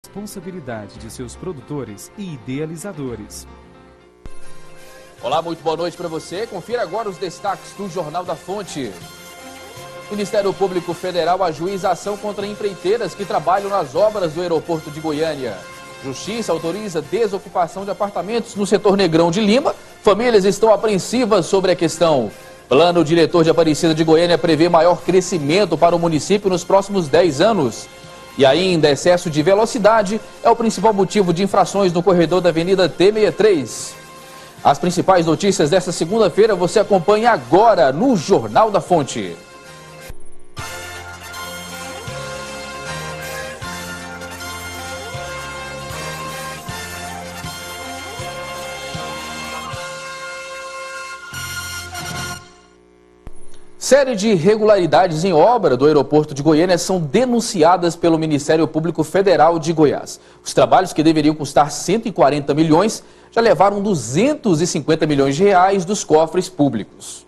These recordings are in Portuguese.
responsabilidade de seus produtores e idealizadores. Olá, muito boa noite para você. Confira agora os destaques do Jornal da Fonte. O Ministério Público Federal ajuiza ação contra empreiteiras que trabalham nas obras do aeroporto de Goiânia. Justiça autoriza desocupação de apartamentos no setor Negrão de Lima. Famílias estão apreensivas sobre a questão. Plano diretor de Aparecida de Goiânia prevê maior crescimento para o município nos próximos 10 anos. E ainda, excesso de velocidade é o principal motivo de infrações no corredor da Avenida T63. As principais notícias desta segunda-feira você acompanha agora no Jornal da Fonte. Série de irregularidades em obra do aeroporto de Goiânia são denunciadas pelo Ministério Público Federal de Goiás. Os trabalhos, que deveriam custar 140 milhões, já levaram 250 milhões de reais dos cofres públicos.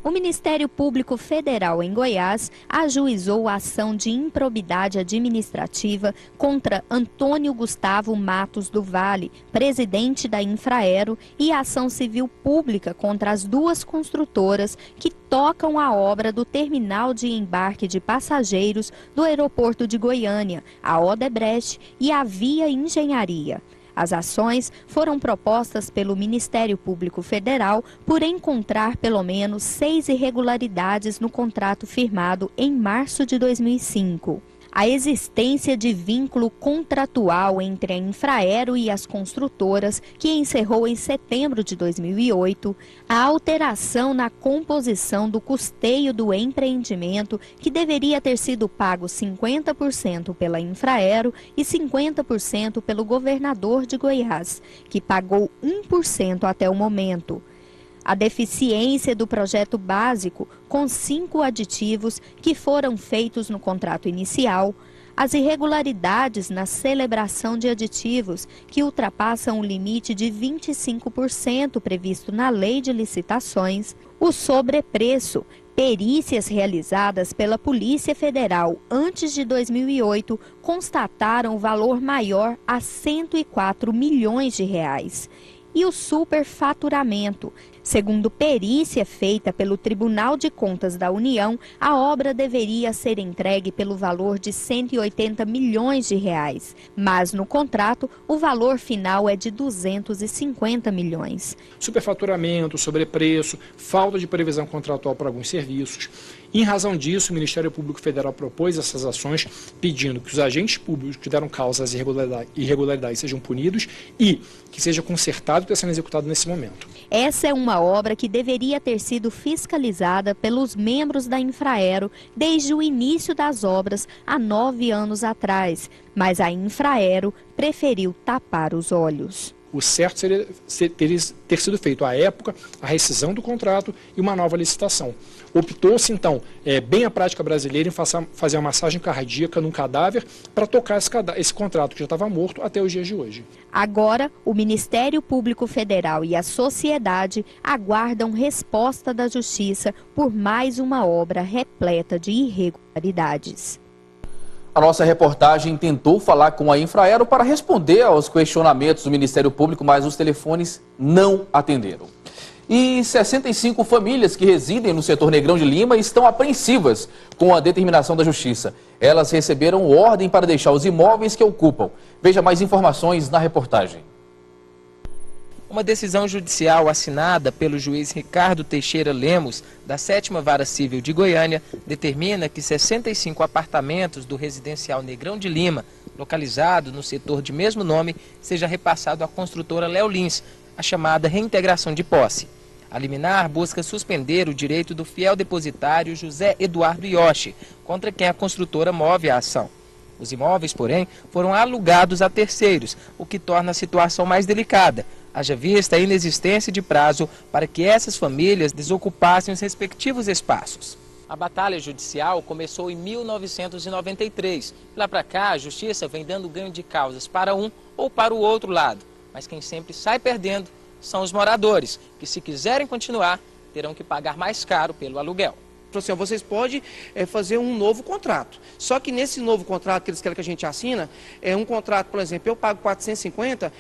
O Ministério Público Federal em Goiás ajuizou a ação de improbidade administrativa contra Antônio Gustavo Matos do Vale, presidente da Infraero, e a ação civil pública contra as duas construtoras que tocam a obra do terminal de embarque de passageiros do aeroporto de Goiânia, a Odebrecht e a Via Engenharia. As ações foram propostas pelo Ministério Público Federal por encontrar pelo menos 6 irregularidades no contrato firmado em março de 2005. A existência de vínculo contratual entre a Infraero e as construtoras, que encerrou em setembro de 2008, a alteração na composição do custeio do empreendimento, que deveria ter sido pago 50% pela Infraero e 50% pelo governador de Goiás, que pagou 1% até o momento. A deficiência do projeto básico, com 5 aditivos que foram feitos no contrato inicial, as irregularidades na celebração de aditivos, que ultrapassam o limite de 25% previsto na Lei de Licitações, o sobrepreço, perícias realizadas pela Polícia Federal antes de 2008 constataram o valor maior a 104 milhões de reais. E o superfaturamento. Segundo perícia feita pelo Tribunal de Contas da União, a obra deveria ser entregue pelo valor de 180 milhões de reais, mas no contrato o valor final é de 250 milhões. Superfaturamento, sobrepreço, falta de previsão contratual para alguns serviços. Em razão disso, o Ministério Público Federal propôs essas ações, pedindo que os agentes públicos que deram causa às irregularidades sejam punidos e que seja consertado o que está sendo executado nesse momento. Essa é uma obra que deveria ter sido fiscalizada pelos membros da Infraero desde o início das obras, há 9 anos atrás, mas a Infraero preferiu tapar os olhos. O certo seria ter sido feito à época a rescisão do contrato e uma nova licitação. Optou-se, então, bem a prática brasileira, em fazer uma massagem cardíaca num cadáver para tocar esse contrato que já estava morto até os dias de hoje. Agora, o Ministério Público Federal e a sociedade aguardam resposta da Justiça por mais uma obra repleta de irregularidades. A nossa reportagem tentou falar com a Infraero para responder aos questionamentos do Ministério Público, mas os telefones não atenderam. E 65 famílias que residem no setor Negrão de Lima estão apreensivas com a determinação da Justiça. Elas receberam ordem para deixar os imóveis que ocupam. Veja mais informações na reportagem. Uma decisão judicial assinada pelo juiz Ricardo Teixeira Lemos, da 7ª Vara Civil de Goiânia, determina que 65 apartamentos do residencial Negrão de Lima, localizado no setor de mesmo nome, seja repassado à construtora Léo Lins, a chamada reintegração de posse. A liminar busca suspender o direito do fiel depositário José Eduardo Yoshi, contra quem a construtora move a ação. Os imóveis, porém, foram alugados a terceiros, o que torna a situação mais delicada, haja vista a inexistência de prazo para que essas famílias desocupassem os respectivos espaços. A batalha judicial começou em 1993. Lá para cá, a justiça vem dando ganho de causas para um ou para o outro lado. Mas quem sempre sai perdendo são os moradores, que se quiserem continuar, terão que pagar mais caro pelo aluguel. assim, ó, vocês podem fazer um novo contrato. Só que nesse novo contrato que eles querem que a gente assina, é um contrato, por exemplo, eu pago 450,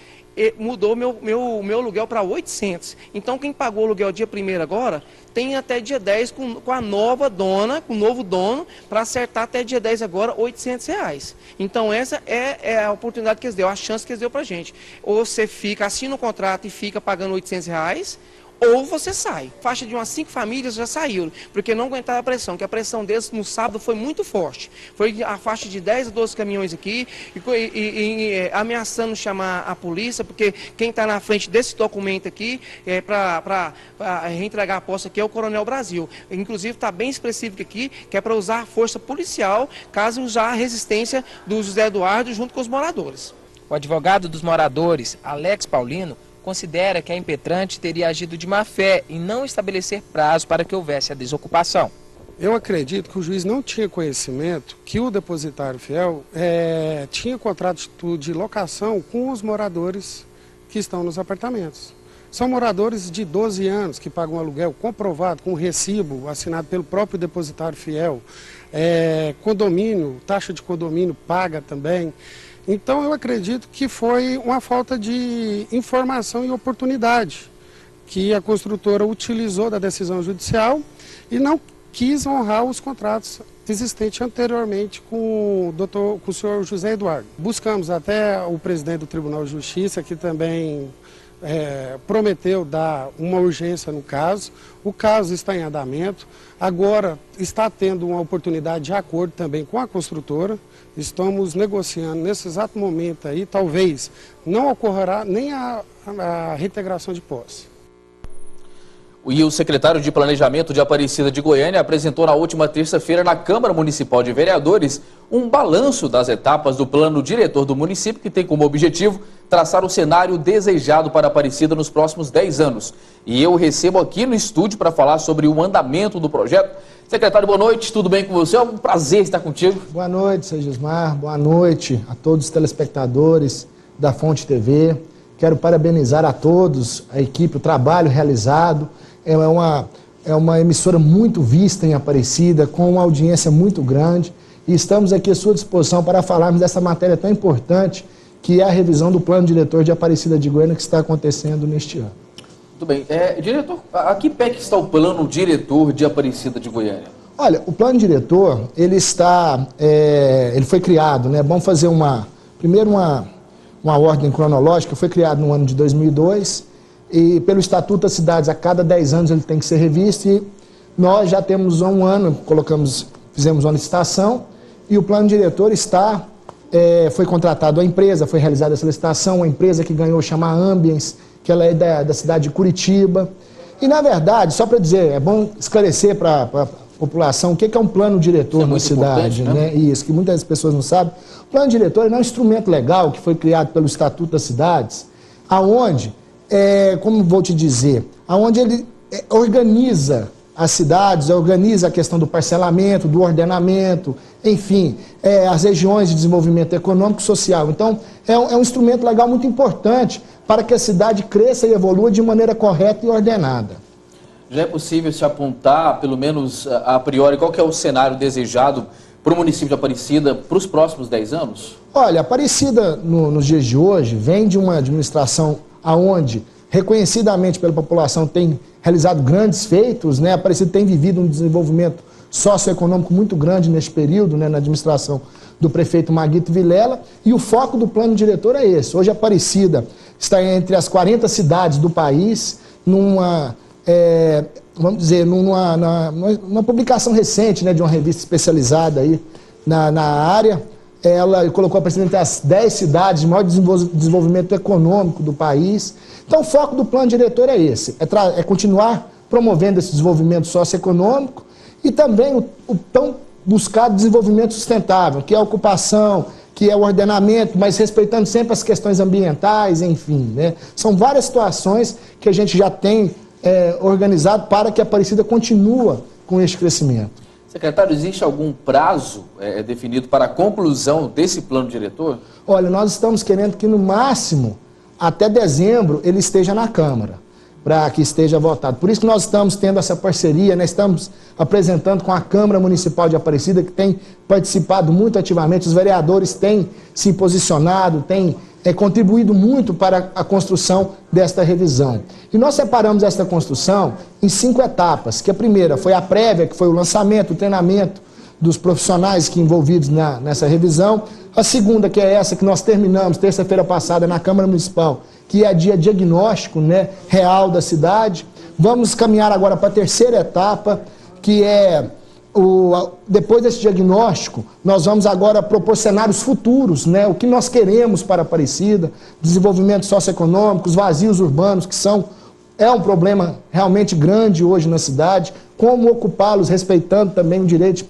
mudou meu aluguel para 800. Então, quem pagou o aluguel dia 1º agora, tem até dia 10 com a nova dona, com o novo dono, para acertar até dia 10 agora, R$800. Então, essa é a oportunidade que eles deu, a chance que eles deu para a gente. Ou você assina o contrato e fica pagando R$800, ou você sai. Faixa de umas 5 famílias já saíram, porque não aguentaram a pressão, que a pressão deles no sábado foi muito forte. Foi a faixa de 10 a 12 caminhões aqui, e ameaçando chamar a polícia, porque quem está na frente desse documento aqui, para reentregar a posse aqui, é o Coronel Brasil. Inclusive está bem específico aqui, que é para usar a força policial, caso usar a resistência do José Eduardo junto com os moradores. O advogado dos moradores, Alex Paulino, considera que a impetrante teria agido de má fé em não estabelecer prazo para que houvesse a desocupação. Eu acredito que o juiz não tinha conhecimento que o depositário fiel tinha contrato de locação com os moradores que estão nos apartamentos. São moradores de 12 anos que pagam aluguel comprovado com recibo assinado pelo próprio depositário fiel, condomínio, taxa de condomínio paga também. Então, eu acredito que foi uma falta de informação e oportunidade que a construtora utilizou da decisão judicial e não quis honrar os contratos existentes anteriormente com o senhor José Eduardo. Buscamos até o presidente do Tribunal de Justiça, que também prometeu dar uma urgência no caso. O caso está em andamento. Agora está tendo uma oportunidade de acordo também com a construtora. Estamos negociando nesse exato momento aí, talvez não ocorrerá nem a reintegração de posse. E o secretário de Planejamento de Aparecida de Goiânia apresentou na última terça-feira na Câmara Municipal de Vereadores um balanço das etapas do plano diretor do município, que tem como objetivo traçar o cenário desejado para Aparecida nos próximos 10 anos. E eu recebo aqui no estúdio para falar sobre o andamento do projeto. Secretário, boa noite, tudo bem com você? É um prazer estar contigo. Boa noite, Segismar, boa noite a todos os telespectadores da Fonte TV. Quero parabenizar a todos, a equipe, o trabalho realizado. É uma emissora muito vista em Aparecida, com uma audiência muito grande, e estamos aqui à sua disposição para falarmos dessa matéria tão importante, que é a revisão do plano diretor de Aparecida de Goiânia, que está acontecendo neste ano. Muito bem. Diretor, a que pé que está o plano diretor de Aparecida de Goiânia? Olha, o plano diretor, ele foi criado, né? Vamos fazer primeiro uma ordem cronológica. Foi criado no ano de 2002, e pelo Estatuto das Cidades, a cada 10 anos ele tem que ser revisto, e nós já temos um ano, fizemos uma licitação, e o plano diretor foi contratado a empresa, foi realizada essa licitação, a empresa que ganhou chama Ambiens, que ela é da cidade de Curitiba. E, na verdade, só para dizer, é bom esclarecer para a população o que é um plano diretor na cidade, né? Isso, que muitas pessoas não sabem. O plano diretor é um instrumento legal que foi criado pelo Estatuto das Cidades, aonde, como vou te dizer, aonde ele organiza as cidades, organiza a questão do parcelamento, do ordenamento, enfim, as regiões de desenvolvimento econômico e social. Então, é um instrumento legal muito importante para que a cidade cresça e evolua de maneira correta e ordenada. Já é possível se apontar, pelo menos a priori, qual que é o cenário desejado para o município de Aparecida para os próximos 10 anos? Olha, Aparecida, nos dias de hoje, vem de uma administração onde, reconhecidamente pela população, tem realizado grandes feitos, né? Aparecida tem vivido um desenvolvimento socioeconômico muito grande neste período, né, na administração do prefeito Maguito Vilela, e o foco do plano diretor é esse. Hoje Aparecida está entre as 40 cidades do país, numa publicação recente, né, de uma revista especializada aí na área. Ela colocou Aparecida entre as 10 cidades de maior desenvolvimento econômico do país. Então o foco do plano diretor é esse, é continuar promovendo esse desenvolvimento socioeconômico e também o tão buscado desenvolvimento sustentável, que é a ocupação, que é o ordenamento, mas respeitando sempre as questões ambientais, enfim, né? São várias situações que a gente já tem organizado para que a Aparecida continue com este crescimento. Secretário, existe algum prazo definido para a conclusão desse plano diretor? Olha, nós estamos querendo que no máximo, até dezembro, ele esteja na Câmara. para que esteja votado. Por isso que nós estamos tendo essa parceria, né? Estamos apresentando com a Câmara Municipal de Aparecida, que tem participado muito ativamente, os vereadores têm se posicionado, têm contribuído muito para a construção desta revisão. E nós separamos esta construção em 5 etapas, que a primeira foi a prévia, que foi o lançamento, o treinamento dos profissionais que envolvidos nessa revisão. A segunda, que é essa que nós terminamos terça-feira passada na Câmara Municipal, que é a dia diagnóstico, né, real da cidade. Vamos caminhar agora para a terceira etapa, que é, depois desse diagnóstico, nós vamos agora propor cenários futuros, né, o que nós queremos para Aparecida, desenvolvimento socioeconômico, os vazios urbanos, que é um problema realmente grande hoje na cidade, como ocupá-los respeitando também o direito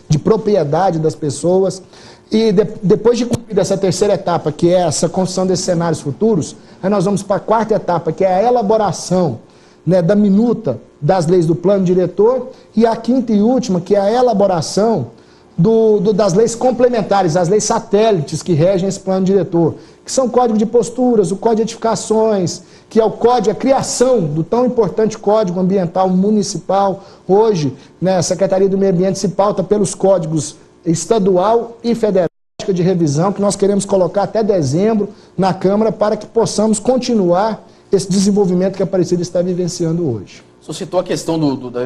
de propriedade das pessoas. E depois de cumprir essa terceira etapa, que é essa construção desses cenários futuros, aí nós vamos para a quarta etapa, que é a elaboração, né, da minuta das leis do plano diretor, e a quinta e última, que é a elaboração das leis complementares, as leis satélites que regem esse plano diretor, que são o Código de Posturas, o Código de Edificações, que é a criação do tão importante Código Ambiental Municipal. Hoje, né, a Secretaria do Meio Ambiente se pauta pelos códigos estadual e federal de revisão, que nós queremos colocar até dezembro na Câmara para que possamos continuar esse desenvolvimento que a Aparecida está vivenciando hoje. O senhor citou a questão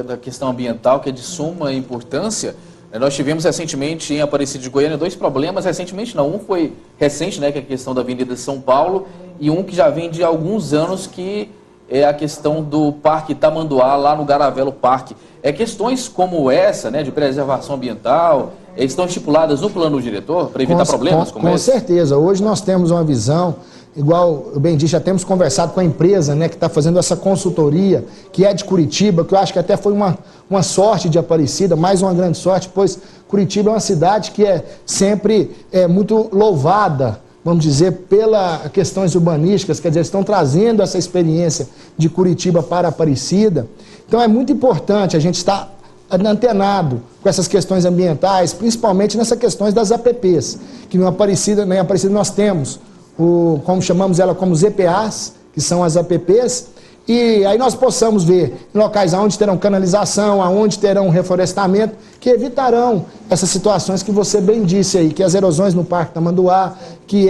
da questão ambiental, que é de suma importância. Nós tivemos recentemente em Aparecida de Goiânia 2 problemas, recentemente não, um foi recente, né, que é a questão da Avenida de São Paulo, e um que já vem de alguns anos, que é a questão do Parque Tamanduá, lá no Garavelo Parque. Questões como essa, né, de preservação ambiental, estão estipuladas no plano diretor para evitar problemas como esse? Com certeza. Hoje nós temos uma visão, igual eu bem disse, já temos conversado com a empresa, né, que está fazendo essa consultoria, que é de Curitiba, que eu acho que até foi uma sorte de Aparecida, mais uma grande sorte, pois Curitiba é uma cidade que é sempre muito louvada, vamos dizer, pelas questões urbanísticas, quer dizer, estão trazendo essa experiência de Curitiba para Aparecida. Então é muito importante a gente estar antenado com essas questões ambientais, principalmente nessas questões das APPs, que em Aparecida nós temos, como chamamos ela como ZPAs, que são as APPs, e aí nós possamos ver em locais onde terão canalização, onde terão reflorestamento, que evitarão essas situações que você bem disse aí, que as erosões no Parque Tamanduá, que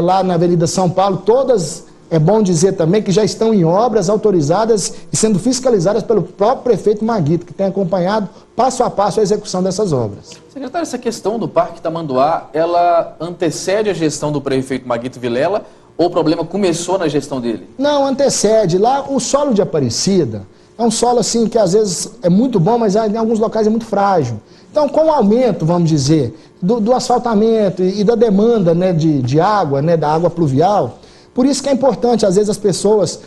lá na Avenida São Paulo, todas, é bom dizer também, que já estão em obras autorizadas e sendo fiscalizadas pelo próprio prefeito Maguito, que tem acompanhado passo a passo a execução dessas obras. Secretário, essa questão do Parque Tamanduá, ela antecede a gestão do prefeito Maguito Vilela, ou o problema começou na gestão dele? Não, antecede. Lá o solo de Aparecida é um solo assim que às vezes é muito bom, mas em alguns locais é muito frágil. Então, com o aumento, vamos dizer, do asfaltamento e da demanda, né, de água, né, da água pluvial, por isso que é importante, às vezes, as pessoas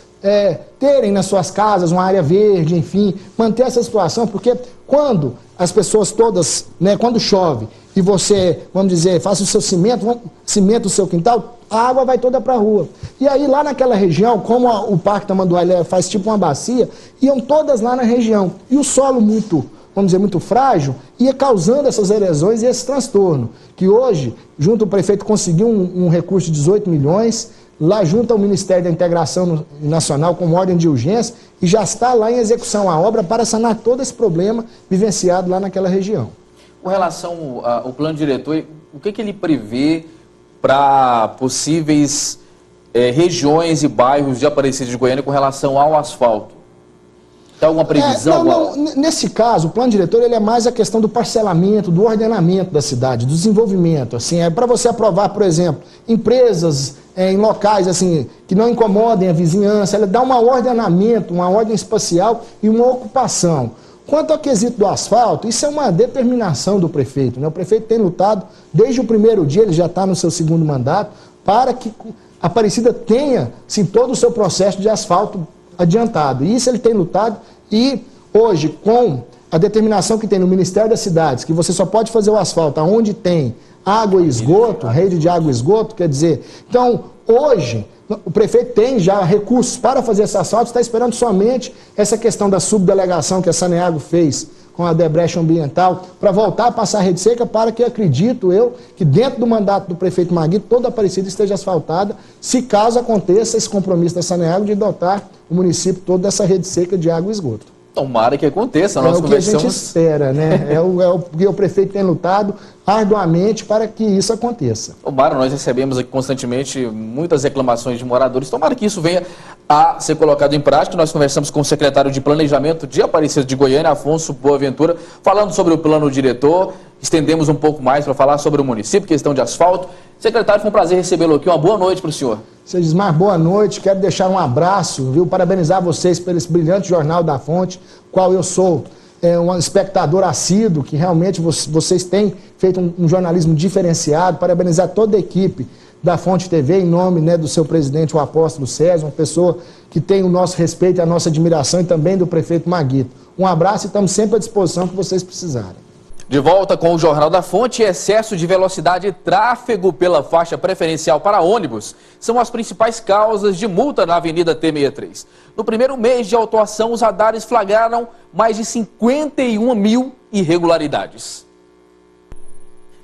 terem nas suas casas uma área verde, enfim, manter essa situação, porque quando as pessoas todas, né, quando chove e você, vamos dizer, faça o seu cimento o seu quintal, a água vai toda para a rua. E aí lá naquela região, como o Parque Tamanduá faz tipo uma bacia, iam todas lá na região. E o solo vamos dizer, muito frágil, ia causando essas erosões e esse transtorno, que hoje, junto ao prefeito conseguiu um recurso de 18 milhões, lá junto ao Ministério da Integração Nacional com ordem de urgência, e já está lá em execução a obra para sanar todo esse problema vivenciado lá naquela região. Com relação ao plano diretor, o que ele prevê para possíveis regiões e bairros de Aparecida de Goiânia com relação ao asfalto? Tem alguma previsão? Nesse caso, o plano diretor ele é mais a questão do parcelamento, do ordenamento da cidade, do desenvolvimento. Assim, para você aprovar, por exemplo, empresas em locais assim, que não incomodem a vizinhança, ela dá um ordenamento, uma ordem espacial e uma ocupação. Quanto ao quesito do asfalto, isso é uma determinação do prefeito, né? O prefeito tem lutado desde o primeiro dia, ele já está no seu segundo mandato, para que a Aparecida tenha sim, todo o seu processo de asfalto adiantado. E isso ele tem lutado e hoje, com a determinação que tem no Ministério das Cidades, que você só pode fazer o asfalto onde tem água e esgoto, rede de água e esgoto, quer dizer, então hoje o prefeito tem já recursos para fazer esse asfalto, está esperando somente essa questão da subdelegação que a Saneago fez com a Debreche Ambiental, para voltar a passar a rede seca, para que, acredito eu, que dentro do mandato do prefeito Maguito, toda a Aparecida esteja asfaltada, se caso aconteça esse compromisso da Saneago de dotar o município todo dessa rede seca de água e esgoto. Tomara que aconteça. Nós conversamos... É o que a gente espera, né? Porque o prefeito tem lutado arduamente para que isso aconteça. Tomara, nós recebemos aqui constantemente muitas reclamações de moradores. Tomara que isso venha a ser colocado em prática. Nós conversamos com o secretário de Planejamento de Aparecida de Goiânia, Afonso Boaventura, falando sobre o plano diretor. Estendemos um pouco mais para falar sobre o município, questão de asfalto. Secretário, foi um prazer recebê-lo aqui. Uma boa noite para o senhor. Segismar, boa noite. Quero deixar um abraço, viu? Parabenizar vocês por esse brilhante Jornal da Fonte, qual eu sou um espectador assíduo, que realmente vocês têm feito um jornalismo diferenciado. Parabenizar toda a equipe da Fonte TV, em nome, né, do seu presidente, o apóstolo César, uma pessoa que tem o nosso respeito e a nossa admiração, e também do prefeito Maguito. Um abraço e estamos sempre à disposição que vocês precisarem. De volta com o Jornal da Fonte, excesso de velocidade e tráfego pela faixa preferencial para ônibus são as principais causas de multa na Avenida T63. No primeiro mês de autuação, os radares flagraram mais de 51 mil irregularidades.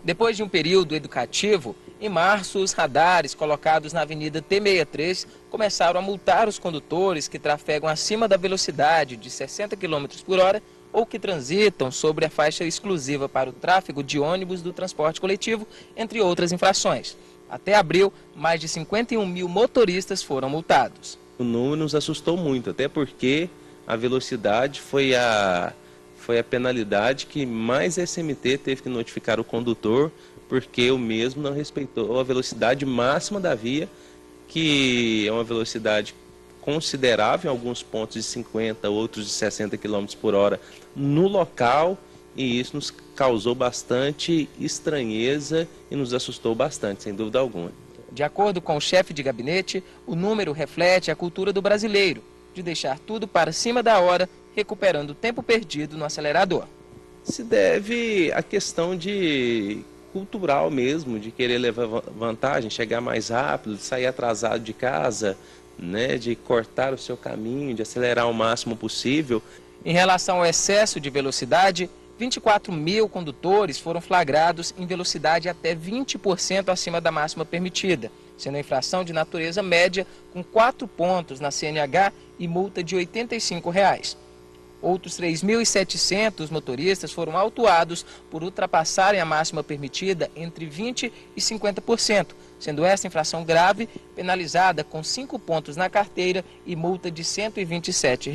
Depois de um período educativo, em março, os radares colocados na Avenida T63 começaram a multar os condutores que trafegam acima da velocidade de 60 km por hora ou que transitam sobre a faixa exclusiva para o tráfego de ônibus do transporte coletivo, entre outras infrações. Até abril, mais de 51 mil motoristas foram multados. O número nos assustou muito, até porque a velocidade foi a penalidade que mais a SMT teve que notificar o condutor, porque o mesmo não respeitou a velocidade máxima da via, que é uma velocidade considerável, em alguns pontos de 50, outros de 60 km por hora no local, e isso nos causou bastante estranheza e nos assustou bastante, sem dúvida alguma. De acordo com o chefe de gabinete, o número reflete a cultura do brasileiro, de deixar tudo para cima da hora, recuperando o tempo perdido no acelerador. Se deve à questão cultural mesmo, de querer levar vantagem, chegar mais rápido, de sair atrasado de casa, né, de cortar o seu caminho, de acelerar o máximo possível. Em relação ao excesso de velocidade, 24 mil condutores foram flagrados em velocidade até 20% acima da máxima permitida, sendo a infração de natureza média com 4 pontos na CNH e multa de R$ 85. Outros 3.700 motoristas foram autuados por ultrapassarem a máxima permitida entre 20% e 50%, sendo esta infração grave penalizada com 5 pontos na carteira e multa de R$ 127.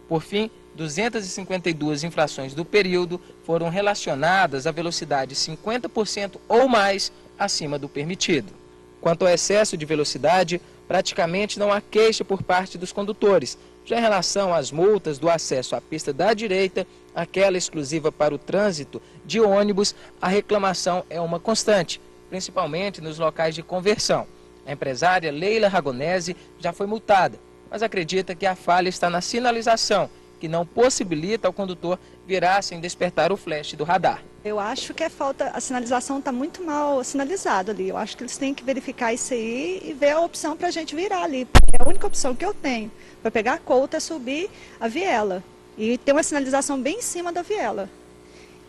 Por fim, 252 infrações do período foram relacionadas a velocidade 50% ou mais acima do permitido. Quanto ao excesso de velocidade, praticamente não há queixa por parte dos condutores. Já em relação às multas do acesso à pista da direita, aquela exclusiva para o trânsito de ônibus, a reclamação é uma constante, principalmente nos locais de conversão. A empresária Leila Ragonese já foi multada, mas acredita que a falha está na sinalização, que não possibilita ao condutor virar sem despertar o flash do radar. Eu acho que a sinalização está muito mal sinalizada ali. Eu acho que eles têm que verificar isso aí e ver a opção para a gente virar ali. É a única opção que eu tenho para pegar a colta é subir a viela. E tem uma sinalização bem em cima da viela.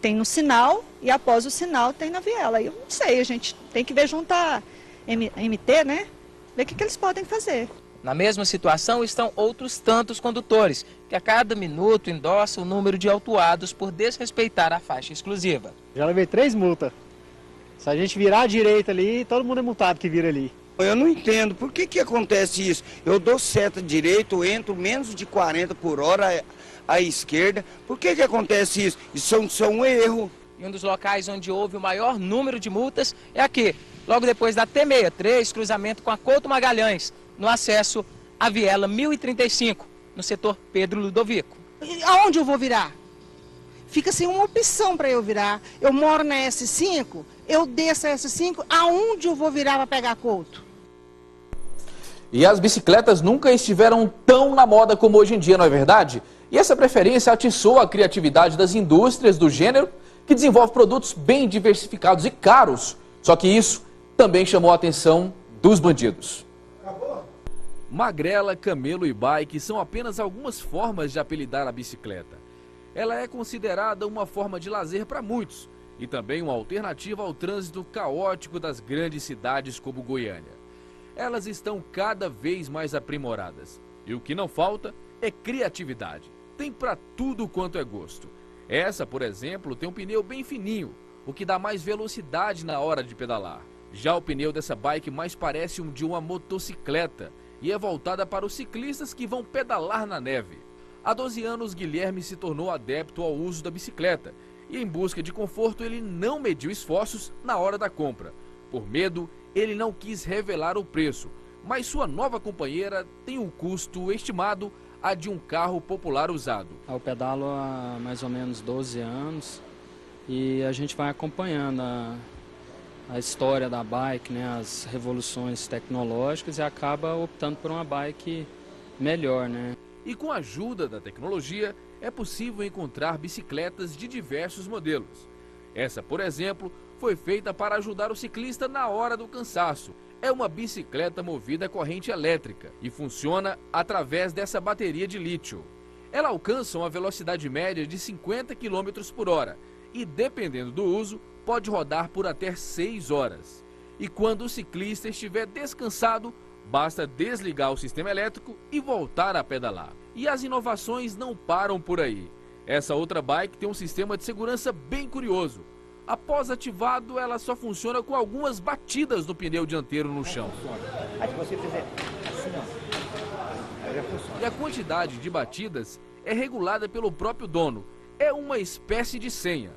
Tem no sinal e após o sinal tem na viela. Eu não sei, a gente tem que ver juntar MT, né? Ver o que eles podem fazer. Na mesma situação estão outros tantos condutores, que a cada minuto endossam o número de autuados por desrespeitar a faixa exclusiva. Já levei 3 multas. Se a gente virar à direita ali, todo mundo é multado que vira ali. Eu não entendo por que acontece isso. Eu dou seta direita, eu entro menos de 40 por hora à esquerda. Por que acontece isso? Isso é um erro. E um dos locais onde houve o maior número de multas é aqui, logo depois da T63, cruzamento com a Couto Magalhães, no acesso à viela 1035, no setor Pedro Ludovico. Aonde eu vou virar? Fica sem uma opção para eu virar. Eu moro na S5, eu desço a S5, aonde eu vou virar para pegar Couto? E as bicicletas nunca estiveram tão na moda como hoje em dia, não é verdade? E essa preferência atiçou a criatividade das indústrias do gênero, que desenvolve produtos bem diversificados e caros. Só que isso também chamou a atenção dos bandidos. Magrela, camelo e bike são apenas algumas formas de apelidar a bicicleta. ela é considerada uma forma de lazer para muitos e também uma alternativa ao trânsito caótico das grandes cidades como Goiânia. Elas estão cada vez mais aprimoradas e o que não falta é criatividade. Tem para tudo quanto é gosto. Essa, por exemplo, tem um pneu bem fininho, o que dá mais velocidade na hora de pedalar. Já o pneu dessa bike mais parece um de uma motocicleta e é voltada para os ciclistas que vão pedalar na neve. Há 12 anos, Guilherme se tornou adepto ao uso da bicicleta e, em busca de conforto, ele não mediu esforços na hora da compra. Por medo, ele não quis revelar o preço, mas sua nova companheira tem um custo estimado a de um carro popular usado. Eu pedalo há mais ou menos 12 anos e a gente vai acompanhando a história da bike, né, as revoluções tecnológicas e acaba optando por uma bike melhor, né? E com a ajuda da tecnologia, é possível encontrar bicicletas de diversos modelos. Essa, por exemplo, foi feita para ajudar o ciclista na hora do cansaço. É uma bicicleta movida a corrente elétrica e funciona através dessa bateria de lítio. Ela alcança uma velocidade média de 50 km por hora e, dependendo do uso, pode rodar por até 6 horas. E quando o ciclista estiver descansado, basta desligar o sistema elétrico e voltar a pedalar. E as inovações não param por aí. Essa outra bike tem um sistema de segurança bem curioso. Após ativado, ela só funciona com algumas batidas no pneu dianteiro no chão. Aí se você fizer assim, ó, já funciona. E a quantidade de batidas é regulada pelo próprio dono. É uma espécie de senha.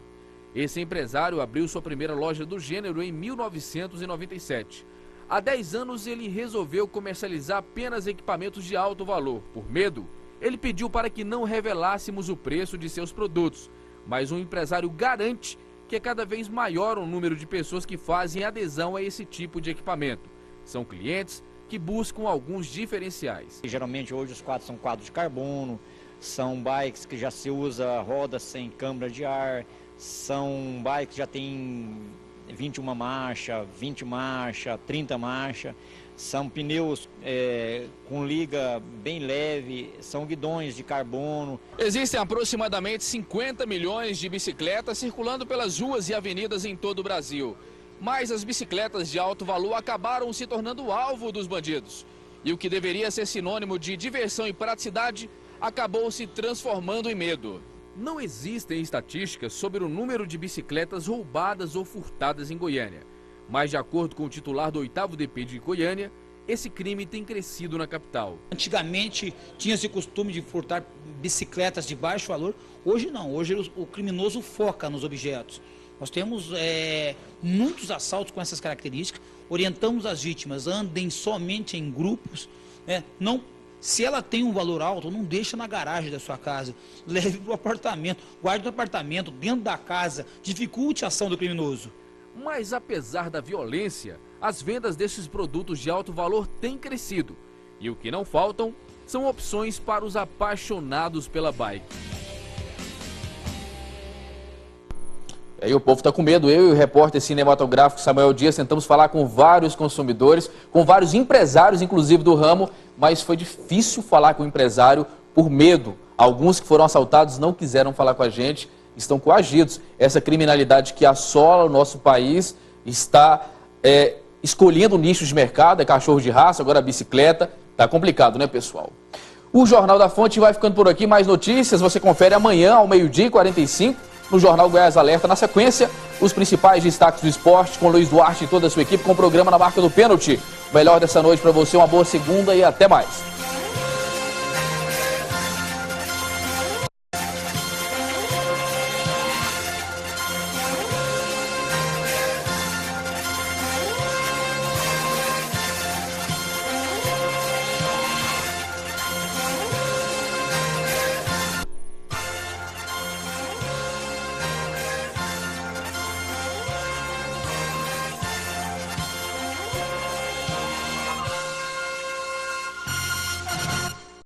Esse empresário abriu sua primeira loja do gênero em 1997. Há 10 anos ele resolveu comercializar apenas equipamentos de alto valor. Por medo, ele pediu para que não revelássemos o preço de seus produtos, mas um empresário garante que é cada vez maior o número de pessoas que fazem adesão a esse tipo de equipamento. São clientes que buscam alguns diferenciais. Geralmente hoje os quadros são quadros de carbono, são bikes que já se usa roda sem câmara de ar, são bikes que já tem 21 marcha, 20 marcha, 30 marcha, são pneus com liga bem leve, são guidões de carbono. Existem aproximadamente 50 milhões de bicicletas circulando pelas ruas e avenidas em todo o Brasil. Mas as bicicletas de alto valor acabaram se tornando alvo dos bandidos. E o que deveria ser sinônimo de diversão e praticidade acabou se transformando em medo. Não existem estatísticas sobre o número de bicicletas roubadas ou furtadas em Goiânia. Mas, de acordo com o titular do 8º DP de Goiânia, esse crime tem crescido na capital. Antigamente tinha esse costume de furtar bicicletas de baixo valor, hoje não, hoje o criminoso foca nos objetos. Nós temos muitos assaltos com essas características, orientamos as vítimas, andem somente em grupos, se ela tem um valor alto, não deixa na garagem da sua casa, leve para o apartamento, guarde no apartamento, dentro da casa, dificulte a ação do criminoso. Mas apesar da violência, as vendas desses produtos de alto valor têm crescido. E o que não faltam são opções para os apaixonados pela bike. Aí o povo está com medo. Eu e o repórter cinematográfico Samuel Dias tentamos falar com vários consumidores, com vários empresários, inclusive do ramo, mas foi difícil falar com o empresário por medo. Alguns que foram assaltados não quiseram falar com a gente, estão coagidos. Essa criminalidade que assola o nosso país está escolhendo nichos de mercado, é cachorro de raça, agora bicicleta. Tá complicado, né, pessoal? O Jornal da Fonte vai ficando por aqui. Mais notícias você confere amanhã ao 12h45 no Jornal Goiás Alerta. Na sequência, os principais destaques do esporte com Luiz Duarte e toda a sua equipe com o programa Na Marca do Pênalti. O melhor dessa noite para você, uma boa segunda e até mais.